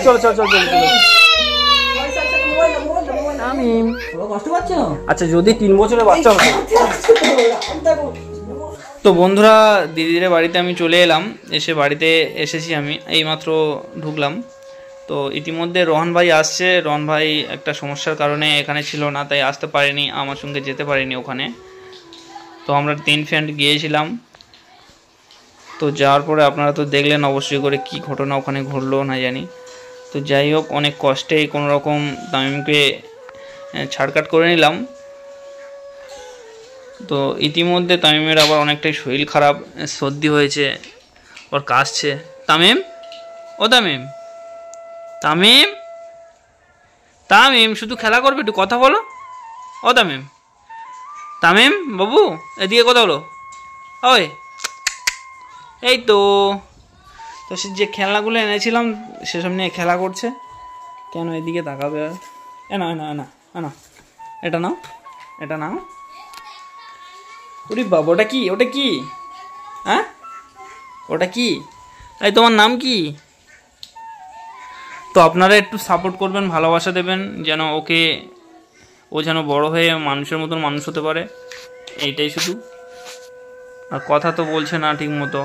চলো চলো চলো চলো তামিম আচ্ছা যদি 3 বছরের বাচ্চা হয়। তো বন্ধুরা দিদির বাড়িতে আমি চলে এলাম, এসে বাড়িতে এসেছি আমি এইমাত্র ঢুকলাম। তো ইতিমধ্যে রোহন ভাই আসছে। রোহন ভাই একটা সমস্যার কারণে এখানে ছিল না, তাই আসতে পারেনি, আমার সঙ্গে যেতে পারেনি ওখানে। তো আমরা 3 ফ্রেন্ড গিয়েছিলাম। তো যাওয়ার পরে আপনারা তো দেখলেন অবশ্যই করে কি ঘটনা ওখানে ঘটলো না জানি। তো যাই হোক অনেক কষ্টেই কোনো রকম তামিমকে ছাড়কাট করে নিলাম। তো ইতিমধ্যে তামিমের আবার অনেকটাই শরীর খারাপ, সর্দি হয়েছে, ওর কাশছে। তামিম, ও তামিম, তামিম, তামিম শুধু খেলা করবে, একটু কথা বলো। ও তামিম, তামিম বাবু এদিকে কথা বলো। ওই এই তো তো সে যে খেলনাগুলো এনেছিলাম সেসব নিয়ে খেলা করছে। কেন এদিকে তাকাবে আর? না না না না, এটা নাও, এটা নাও। ওরে বাবা, ওটা কি? ওটা কি? হ্যাঁ ওটা কি? এই তোমার নাম কি? তো আপনারা একটু সাপোর্ট করবেন, ভালোবাসা দেবেন, যেন ওকে, ও যেন বড় হয়ে মানুষের মতন মানুষ হতে পারে, এইটাই শুধু। আর কথা তো বলছে না ঠিক মতো,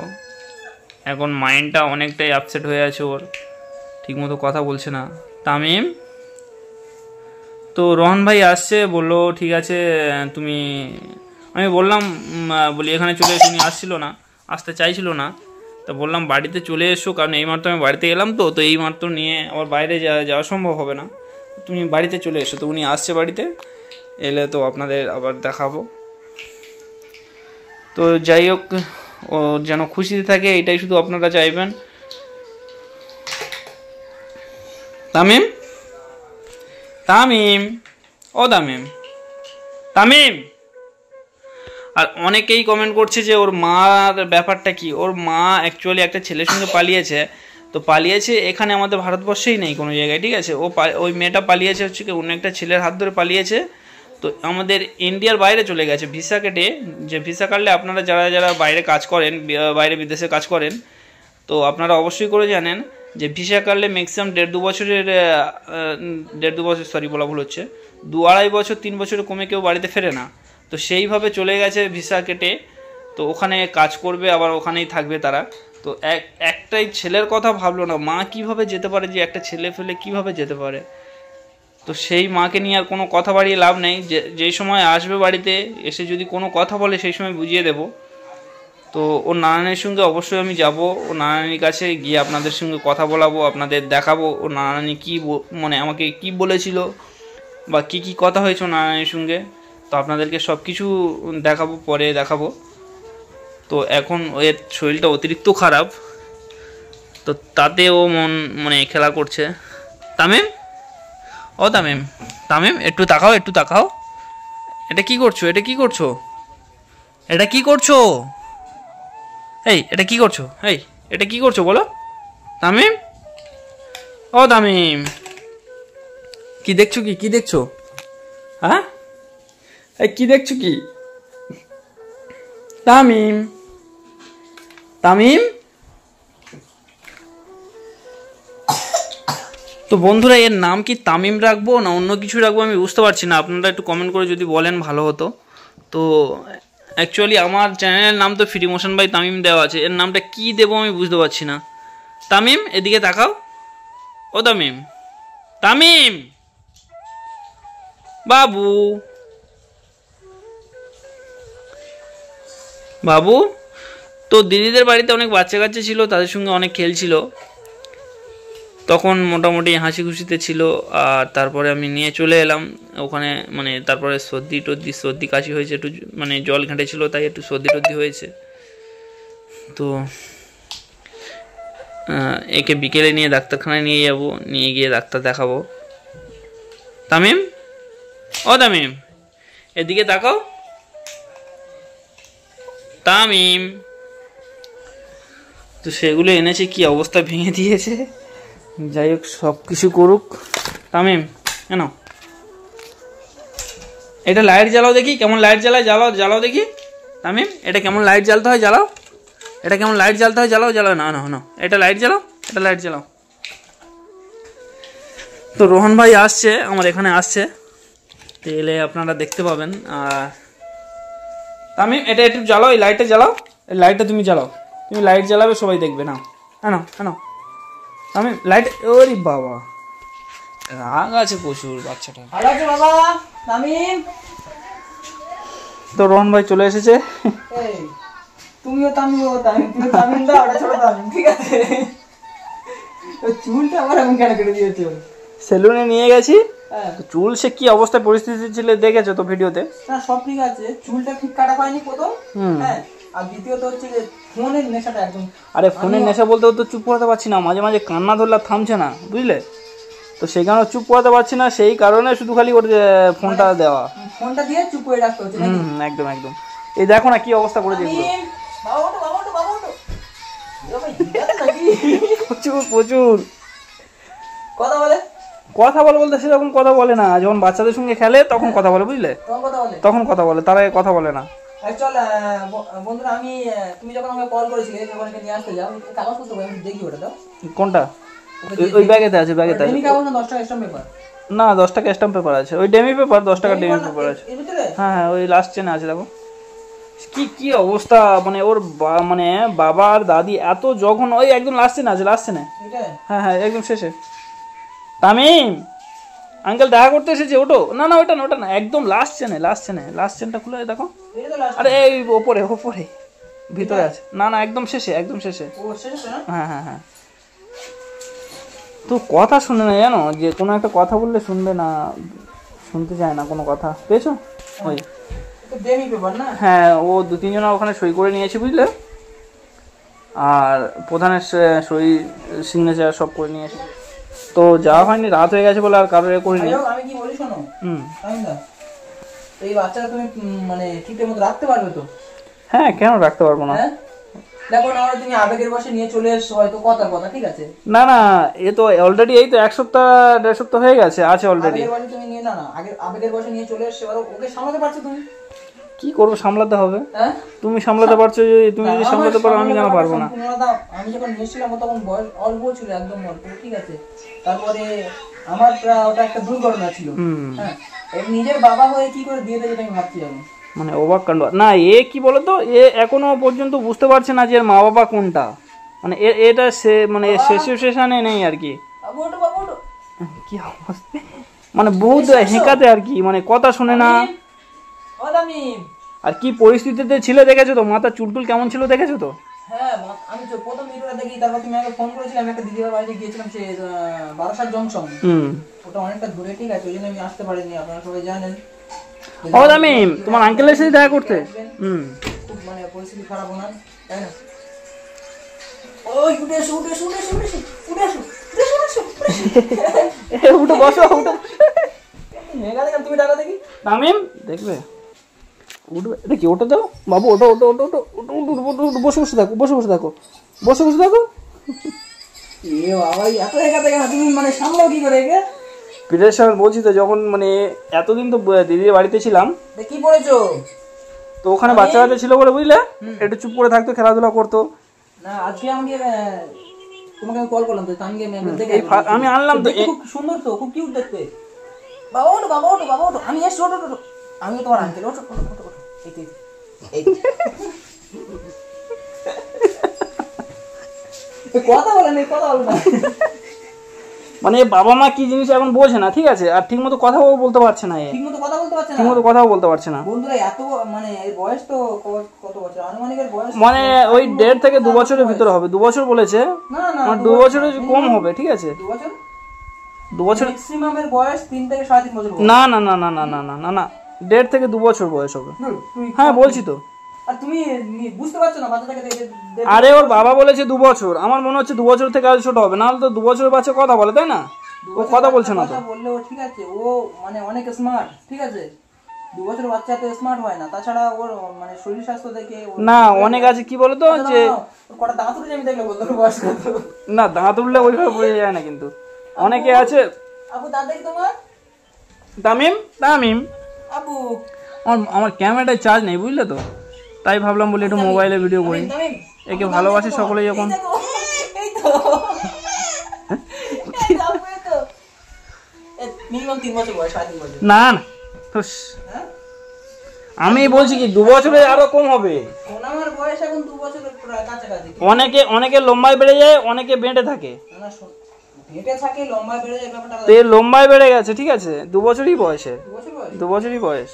এখন মাইন্ডটা অনেকটাই আপসেট হয়ে আছে ওর, ঠিক মতো কথা বলছে না। তামিম, তো রোহন ভাই আসছে, বললো ঠিক আছে তুমি, আমি বললাম বলি এখানে চলে এসে, উনি আসছিল না, আসতে চাইছিল না। তা বললাম বাড়িতে চলে এসো, কারণ এইমাত্র আমি বাড়িতে গেলাম। তো এইমাত্র নিয়ে আবার বাইরে যাওয়া সম্ভব হবে না, তুমি বাড়িতে চলে এসো। তো উনি আসছে বাড়িতে, এলে তো আপনাদের আবার দেখাবো। তো যাই হোক ও যেন খুশিতে থাকে, এটাই শুধু আপনারা চাইবেন। তামিম, তামিম, ও তামিম, তামিম। আর অনেকেই কমেন্ট করছে যে ওর মার ব্যাপারটা কি। ওর মা অ্যাকচুয়ালি একটা ছেলের সঙ্গে পালিয়েছে। তো পালিয়েছে এখানে আমাদের ভারতবর্ষেই নেই কোনো জায়গায়, ঠিক আছে। ওই মেয়েটা পালিয়েছে হচ্ছে কি অন্য একটা ছেলের হাত ধরে পালিয়েছে। তো আমাদের ইন্ডিয়ার বাইরে চলে গেছে ভিসা কেটে। যে ভিসা কাটলে আপনারা যারা যারা বাইরে কাজ করেন, বাইরে বিদেশে কাজ করেন, তো আপনারা অবশ্যই করে জানেন যে ভিসা কাটলে ম্যাক্সিমাম 1.5-2 বছরের 1.5-2 বছর, সরি বলা ভুল হচ্ছে, 2-2.5 বছর 3 বছরের কমে কেউ বাড়িতে ফেরে না। তো সেইভাবে চলে গেছে ভিসা কেটে। তো ওখানে কাজ করবে, আবার ওখানেই থাকবে তারা। তো একটাই ছেলের কথা ভাবলো না, মা কিভাবে যেতে পারে, যে একটা ছেলে ফেলে কিভাবে যেতে পারে। তো সেই মাকে নিয়ে আর কোনো কথা বাড়িয়ে লাভ নেই। যেই সময় আসবে বাড়িতে এসে যদি কোনো কথা বলে সেই সময় বুঝিয়ে দেব। তো ওর নানানির সঙ্গে অবশ্যই আমি যাব, ও নানানির কাছে গিয়ে আপনাদের সঙ্গে কথা বলাবো, আপনাদের দেখাবো ও নানানি কী মানে আমাকে কি বলেছিল বা কি কি কথা হয়েছে ও নানানির সঙ্গে। তো আপনাদেরকে সব কিছু দেখাবো, পরে দেখাবো। তো এখন ওর শরীরটা অতিরিক্ত খারাপ, তো তাতে ও মানে খেলা করছে। তামিম, ও তামিম, তামিম একটু তাকাও, একটু তাকাও। এটা কি করছো? এটা কি করছো? এটা কি করছো? এই এটা কি করছো? এই এটা কি করছো বলো? তামিম, ও তামিম, কি দেখছো? কি দেখছো? হ্যাঁ এই কি দেখছো কি? তামিম, তামিম। তো বন্ধুরা এর নাম কি তামিম রাখবো না অন্য কিছু রাখবো আমি বুঝতে পারছি না, আপনারা একটু কমেন্ট করে যদি বলেন ভালো হতো। তো অ্যাকচুয়ালি আমার চ্যানেলের নাম তো ফ্রি মোশন বাই তামিম দেওয়া আছে, এর নামটা কি দেবো আমি বুঝতে পারছি না। তামিম এদিকে তাকাও, ও তামিম, তামিম বাবু, বাবু। তো দিদিদের বাড়িতে অনেক বাচ্চা কাচ্চা ছিল, তাদের সঙ্গে অনেক খেলছিল, তখন মোটামুটি হাসি খুশিতে ছিল। আর তারপরে আমি নিয়ে চলে এলাম ওখানে, মানে তারপরে সর্দি কাশি হয়েছে, একটু মানে জল ঘেঁটেছিল তাই একটু সর্দি হয়েছে। তো একে বিকেলে নিয়ে ডাক্তারখানায় নিয়ে যাব, নিয়ে গিয়ে ডাক্তার দেখাবো। তামিম, ও তামিম এদিকে তাকাও, তামিম। তো সেগুলো এনেছে, কি অবস্থা ভেঙে দিয়েছে। যাই হোক সব কিছু করুক। তামিম কেন এটা লাইট জ্বালাও দেখি, কেমন লাইট জ্বালায়, জ্বালাও দেখি। তামিম এটা কেমন লাইট জ্বালতে হয়, জ্বালাও। এটা কেমন লাইট জ্বালতে হয়, জ্বালাও। না না না, এটা লাইট জ্বালাও, এটা লাইট জ্বালাও। তো রোহন ভাই আসছে আমার এখানে, আসছে, এলে আপনারা দেখতে পাবেন। আর আমি এটা একটু জ্বালাও, এই লাইটটা জ্বালাও, এই লাইটটা তুমি জ্বালাও, তুমি লাইট জ্বালাবে সবাই দেখবে। না হ্যাঁ হ্যাঁ আমি লাইট, ওরে বাবা রাগ আছে প্রচুর বাচ্চাটা। তো রোহন ভাই চলে এসেছে। তুমিও তামিম, তামিম দা, ওটা ছোট তামিম, ঠিক আছে? চুলটা আবার এমন কেন কেটে দিয়েছো? সেলুনে নিয়ে গেছি, চুল সে কি অবস্থা পরিস্থিতি ছিল দেখেছো তো ভিডিওতে। না সব ঠিক আছে, চুলটা ঠিক কাটা হয়নি প্রথম, হ্যাঁ, আর দ্বিতীয়ত হচ্ছে যে ফোনের নেশাটা একদম। আরে ফোনের নেশা বলতে তো চুপ করাতে পারছি না, মাঝে মাঝে কান্না ধরলে থামছে না, বুঝলে? তো সেই কারণে চুপ করাতে পারছি না, সেই কারণে শুধু খালি ওর ফোনটা দেওয়া, ফোনটা দিয়ে চুপ করে রাখতে হচ্ছে। একদম একদম। এই দেখো না কি অবস্থা করে দিয়েছে, প্রচুর প্রচুর কথা বলে। কথা বলে বলতে সেরকম কথা বলে না, যখন বাচ্চাদের সঙ্গে খেলে তখন কথা বলে, বুঝলে? তখন কথা বলে, তার আগে কথা বলে না। চল বন্ধুরা, তুমি যখন আমাকে কল করেছিলে যখন এখানে নিয়ে আসতে যাও, কাগজ করতে আমি দেখি ওটা দাও। কোনটা? ওই ব্যাগেতে আছে, ব্যাগেতে আছে। কাগজ না 10 টাকা স্ট্যাম্প পেপার? না 10 টাকা স্ট্যাম্প পেপার আছে, ওই ডেমি পেপার, 10 টাকা ডেমি পেপার আছে। হ্যাঁ হ্যাঁ ওই লাস্ট চেনে আছে, দেখো কি কি অবস্থা। মানে ওর মানে বাবা আর দাদি এত যখন, ওই একদম লাস্ট চেনে আছে, লাস্ট চেনে। হ্যাঁ হ্যাঁ একদম শেষে। তামিম আঙ্কেল দেখা করতে এসেছে, ওটো। না না ওটা না, ওটা না, একদম লাস্ট চেনে, লাস্ট চেনে, লাস্ট চেনটা খুলে দেখো। আরে এই ওপরে ওপরে ভিতরে আছে। না না একদম শেষে, একদম শেষে। হ্যাঁ হ্যাঁ হ্যাঁ। তো কথা শুনে না, জানো যে কোনো একটা কথা বললে শুনবে না, শুনতে চায় না কোনো কথা, পেয়েছো? ওই হ্যাঁ ও 2-3 জন ওখানে সই করে নিয়েছে, বুঝলে? আর প্রধানের সই সিগনেচার সব করে নিয়েছে। তো যাওয়া হয়নি, রাত হয়ে গেছে বলে আর কারোর করিনি। আমি কি বলি শোনো, এই বাচ্চাটা তুমি মানে ঠিকঠাক মতো রাখতে পারবে তো? হ্যাঁ কেন রাখতে পারবো না? দেখো না, তুমি আবেগের বশে নিয়ে চলে এসছো, হয়তো কথার কথা, ঠিক আছে? না না এ তো অলরেডি এই তো 1 সপ্তাহ 1.5 সপ্তাহ হয়ে গেছে, আছে অলরেডি। আবেগের বশে তুমি নিয়ে না না আবেগের বশে নিয়ে চলে এসছো, আর ওকে সামলাতে পারছো তুমি? কি করবো, সামলাতে হবে। তুমি সামলাতে পারছো, তুমি যদি সামলাতে পারো, আমি কেন পারবো না? আমি যখন নিয়েছিলাম তখন বয়স অল্প ছিল, একদম অল্প, ঠিক আছে? তারপরে আমার ওটা একটা দুর্ঘটনা ছিল, হ্যাঁ, নিজের বাবা হয়ে কি করে দিয়ে দেবে আমি ভাবছি। আমি মানে অবাক কাণ্ড। না এ কি বলতো, এ এখনো পর্যন্ত বুঝতে পারছে না যে এর মা বাবা কোনটা, মানে এটা সে মানে সিচুয়েশনে নেই আর কি। কি অবস্থা, মানে বহুত হেঁকাতে আর কি, মানে কথা শুনে না। আর কি পরিস্থিতিতে ছিল দেখেছো তো, মাথা চুলটুল কেমন ছিল দেখেছো তো? হ্যাঁ আমি তো প্রথম ভিডিওটা দেখি, তারপর তুমি আমাকে ফোন করেছিলে, আমি একটা দিদির বাড়িতে গিয়েছিলাম, সে 12 জংশন, ওটা অনেকটা দূরে, ঠিক আছে? ওই জন্য আমি আসতে পারিনি, আপনারা সবাই জানেন। ও আমি তোমার আঙ্কেলের সাথে দেখা করতে, খুব মানে পরিস্থিতি খারাপ ওনার, তাই না? ওই উঠে এসো, উঠে এসো, উঠে এসো, উঠে এসো, উঠে এসো, উঠে বসো, উঠে তুমি টাকা দেখি তামিম দেখবে, উঠবে দেখি, ওটা দাও বাবু, ওটা ওটা ওটা ওটা ওটা বসে বসে থাকো, বসে বসে থাকো, বসে বসে থাকো। এ বাবা এত হেঁকাতে কেন তুমি, মানে সামলাও কি করে একে? পিটার সাহেব বলছি তো, যখন মানে এতদিন তো দিদির বাড়িতে ছিলাম, কি পড়েছো? তো ওখানে বাচ্চা বাচ্চা ছিল বলে, বুঝলে, একটু চুপ করে থাকতো, খেলাধুলা করতো না। আজকে আমাকে তোমাকে কল করলাম তো, আমি আনলাম তো, খুব সুন্দর তো, খুব কিউট দেখতে। বাবা ওঠো, বাবা ওঠো, বাবা ওঠো, আমি এসছি, ওঠো ওঠো, আমি তোমার আঙ্কেল, ওঠো ওঠো ওঠো, কথা বলে নেই, কথা বলে না। মানে বাবা মা কি জিনিস এখন বোঝে না, ঠিক আছে? আর ঠিক মতো কথাও বলতে পারছে না, ঠিক মতো কথা বলতে পারছে না, ঠিক মতো কথাও বলতে পারছে না। বন্ধুরা এত মানে এর বয়স তো কত বছর আনুমানিক? এর বয়স মানে ওই 1.5 থেকে 2 বছরের ভিতরে হবে। 2 বছর বলেছে, না না 2 বছরের কম হবে, ঠিক আছে? 2 বছর ম্যাক্সিমাম এর বয়স 3 থেকে 3.5 বছর। না না না না না না না না না 1.5 থেকে 2 বছর বয়স হবে। হ্যাঁ বলছি তো। আর তুমি বুঝতে পারছো না বাচ্চাটাকে দেখে? আরে ওর বাবা বলেছে 2 বছর, আমার মনে হচ্ছে 2 বছর থেকে আরো ছোট হবে, নাহলে তো 2 বছরের বাচ্চা কথা বলে, তাই না? ও কথা বলছে না তো। বললেও ঠিক আছে, ও মানে অনেক স্মার্ট, ঠিক আছে? 2 বছরের বাচ্চা তো স্মার্ট হয় না, তাছাড়া ওর মানে শরীর স্বাস্থ্য দেখে না অনেক আছে। কি বলতো যে কটা দাঁত উঠে আমি দেখলে বলতে বয়স কত? না দাঁত উঠলে ওইভাবে বোঝা যায় না, কিন্তু অনেকে আছে। আপু দাঁত দেখি তোমার? তামিম তামিম আপু আমার ক্যামেরাটায় চার্জ নেই, বুঝলে তো, তাই ভাবলাম বলি একটু মোবাইলে ভিডিও করি। একে ভালোবাসি সকলেই যখন। বছর বয়স, 3.5 বছর। না না হুস, হ্যাঁ আমি বলছি কি 2 বছরে আরো কম হবে। আমার বয়স এখন 2 বছরের প্রায় কাছাকাছি। অনেকে লম্বায় বেড়ে যায়, অনেকে বেঁটে থাকে। না হেঁটে থাকে, লম্বা বেড়ে যায় ব্যাপারটা। তো এর লম্বায় বেড়ে গেছে, ঠিক আছে, 2 বছরই বয়সে, 2 বছর বয়স। 2 বছরই বয়স,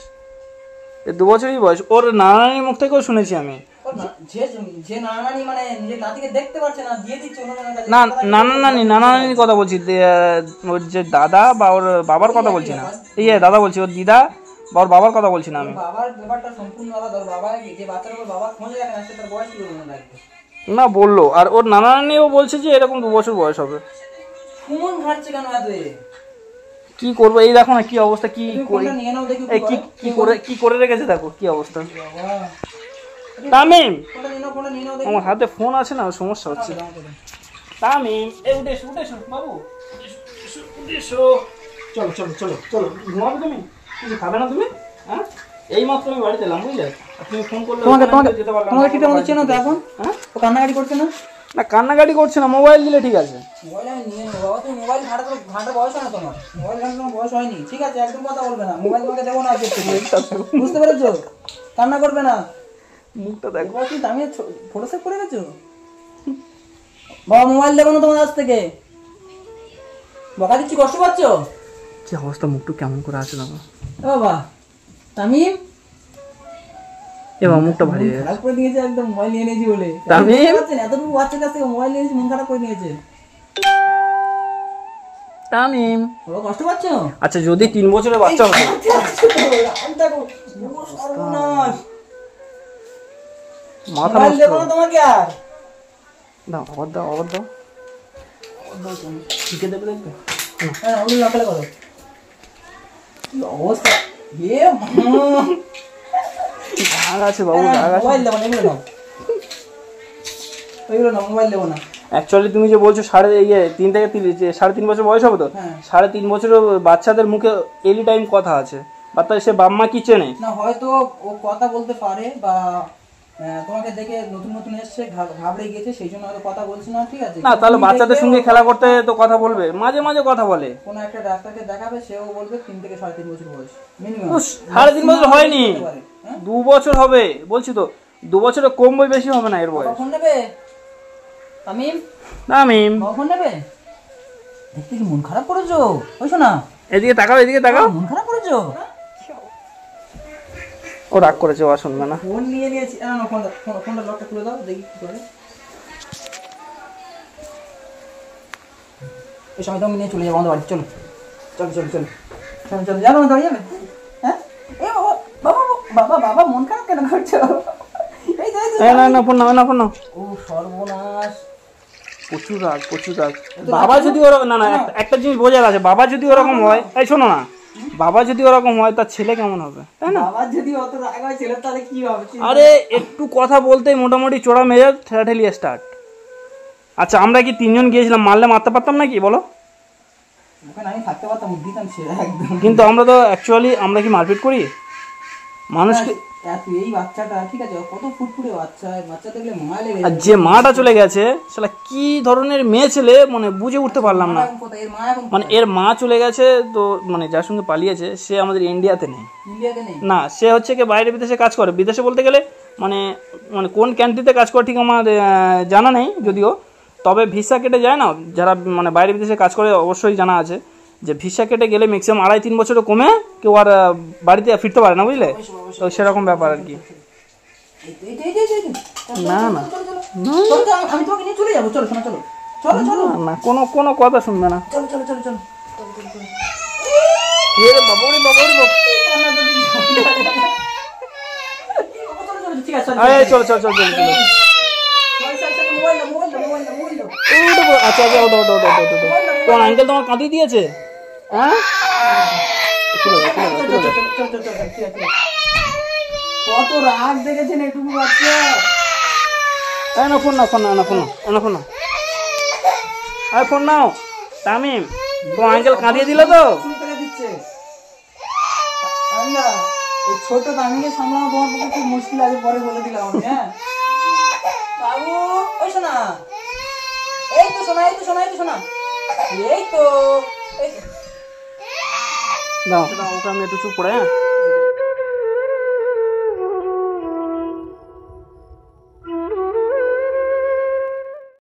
2 বছরই বয়স। ওর নানানির মুখ থেকেও শুনেছি আমি। যে নানানি মানে নিজের নাতিকে দেখতে পারছে না, দিয়ে দিচ্ছে অন্য জনের কাছে। না নানানির কথা বলছি, ওর যে দাদা বা ওর বাবার কথা বলছি না, দাদা বলছি, ওর দিদা বা ওর বাবার কথা বলছি না আমি। বাবার ব্যাপারটা সম্পূর্ণ আলাদা। ওর বাবা যে বাচ্চার উপর বাবা খোঁজ রাখে না, সে তার বয়স কি করে মনে রাখবে? না বললো, আর ওর নানানিও বলছে যে এরকম 2 বছর বয়স হবে। সুমন ঘাটছে কেন এত? কি করবো, এই দেখো না কি অবস্থা, কি নিয়ে নাও দেখি কি করে রেখেছে, দেখো কি অবস্থা। তামিম, আমার হাতে ফোন আছে না, সমস্যা হচ্ছে। তামিম, উঠে এসো বাবু, উঠে এসো। চলো চলো চলো চলো, ঘুমাবে তুমি? কিছু খাবে না তুমি? হ্যাঁ, এই মাত্র আমি বাড়িতে এলাম, বুঝলে? তুমি ফোন করলে তোমাকে ঠিক মতো চেনো তো এখন? হ্যাঁ, ও কান্নাকাটি করছে না? না কান্নাকাটি করছে না, মোবাইল দিলে ঠিক আছে। মোবাইল আমি নিয়ে নেবো বাবা, তুমি মোবাইল ঘাটার বয়স হয় না তোমার, মোবাইল ঘাটার তোমার বয়স হয়নি, ঠিক আছে? একদম কথা বলবে না, মোবাইল তোমাকে দেবো না, বুঝতে পেরেছো? কান্না করবে না, মুখটা দেখো। তুমি দামি ফটো সেভ করে গেছো বাবা, মোবাইল দেবো না তোমার কাছ থেকে, বকা দিচ্ছি, কষ্ট পাচ্ছ? কি অবস্থা, মুখটা কেমন করে আছে না বাবা। তামিম এবার মুখটা ভারী খারাপ করে দিয়েছে একদম, মোবাইল নিয়ে নিয়েছি বলে। তামিম এতটুকু বাচ্চার কাছ থেকে মোবাইল নিয়েছি, মন খারাপ করে নিয়েছে। তামিম কষ্ট পাচ্ছ? আচ্ছা যদি 3 বছরের বাচ্চা হতো, মাথা নষ্ট। দেবো না তোমাকে আর। দাও আবার দাও, আবার দাও, ঠিক দেবে, দেখবে। হ্যাঁ ওগুলো নকল করো। কি অবস্থা, রাগ আছে বাবু, রাগ আছে। মোবাইল দেবো না, এগুলো নাও, ওইগুলো না, মোবাইল দেবো না। অ্যাকচুয়ালি তুমি যে বলছো 3 থেকে 3.5 বছর বয়স হবে তো, 3.5 বছরের বাচ্চাদের মুখে এনি টাইম কথা আছে, বাচ্চা সে বাপ মা কি চেনে না, হয়তো ও কথা বলতে পারে, বা তোমাকে দেখে নতুন নতুন এসছে, ঘাবড়ে গিয়েছে, সেই জন্য হয়তো কথা বলছে না, ঠিক আছে? না তাহলে বাচ্চাদের সঙ্গে খেলা করতে তো কথা বলবে, মাঝে মাঝে কথা বলে। কোনো একটা ডাক্তারকে দেখাবে, সেও বলবে 3 থেকে 3.5 বছর বয়স মিনিমাম। 3.5 বছর হয়নি, 2 বছর হবে বলছি তো, 2 বছরের কম বই বেশি হবে না এর বয়স। কখন নেবে তামিম? তামিম কখন নেবে? দেখতে কি মন খারাপ করেছো? বুঝছো না, এদিকে তাকাও, এদিকে তাকাও। মন খারাপ করেছো? ও রাগ করেছে, ও আর শুনবে না। ফোন নিয়ে নিয়েছি, না ফোনটা লকটা খুলে দাও, দেখি কি করে। এই সময় তুমি নিয়ে চলে যাবো আমাদের বাড়ি, চলো চলো চলো চলো চলো চলো, যাবো না দাঁড়িয়ে যাবে? হ্যাঁ, এ বাবা বাবা বাবা বাবা, মন খারাপ কেন করছো? না ফোন নাও, না ফোন নাও। ও সর্বনাশ, প্রচুর রাগ। বাবা যদি ওরকম, না একটা জিনিস বোঝার আছে, বাবা যদি ওরকম হয়, এই শোনো না, বাবা যদি ওরকম হয় তার ছেলে কেমন হবে, তাই না? বাবা যদি অত রাগ হয় ছেলে, তাহলে কি হবে? আরে একটু কথা বলতেই মোটামুটি চোরা মেজাজ, ঠেলাঠেলি স্টার্ট। আচ্ছা আমরা কি 3 জন গিয়েছিলাম, মারতে পারতাম নাকি বলো? ওখানে আমি থাকতে পারতাম, দিতাম ছেড়ে একদম। কিন্তু আমরা তো অ্যাকচুয়ালি আমরা কি মারপিট করি মানুষকে? এই বাচ্চাটা ঠিক আছে, কত ফুটফুটে বাচ্চা দেখলে মায়া লেগে আর যে মাটা চলে গেছে সেটা কি ধরনের মেয়ে ছেলে, মানে বুঝে উঠতে পারলাম না। মানে এর মা চলে গেছে তো, মানে যার সঙ্গে পালিয়েছে সে আমাদের ইন্ডিয়াতে নেই না, সে হচ্ছে কি বাইরে বিদেশে কাজ করে। বিদেশে বলতে গেলে মানে মানে কোন কান্ট্রিতে কাজ করে ঠিক আমার জানা নেই যদিও, তবে ভিসা কেটে যায় না যারা মানে বাইরে বিদেশে কাজ করে, অবশ্যই জানা আছে যে ভিসা কেটে গেলে ম্যাক্সিমাম 2.5-3 বছরও কমে কেউ আর বাড়িতে ফিরতে পারে না, বুঝলে? তো সেরকম ব্যাপার আর কি। না না আমি তোমাকে নিয়ে চলে যাবো, চলো শোনা, চলো চলো চলো না, কোনো কথা শুনবে না। চলো চলো চলো চলো ঠিক আছে, চলো চলো চলো চলো চলো। আচ্ছা আচ্ছা, ওটো তোমার আঙ্কেল তোমার কাঁদিয়ে দিয়েছে, হ্যাঁ? কত রাগ দেখেছেন এটুকু বাচ্চা। না ফোন নাও, আরে ফোন নাও। তামিম তোমার আঙ্কেল কাঁদিয়ে দিল তো। এই ছোট তামিমকে সামলানো তোমার পক্ষে খুব মুশকিল আছে, পরে বলে দিলাম আমি। হ্যাঁ বাবু, ওই শোনা, এই তো শোনা, এই তো দাও ওকে আমি একটু চুপ পড়ে, হ্যাঁ।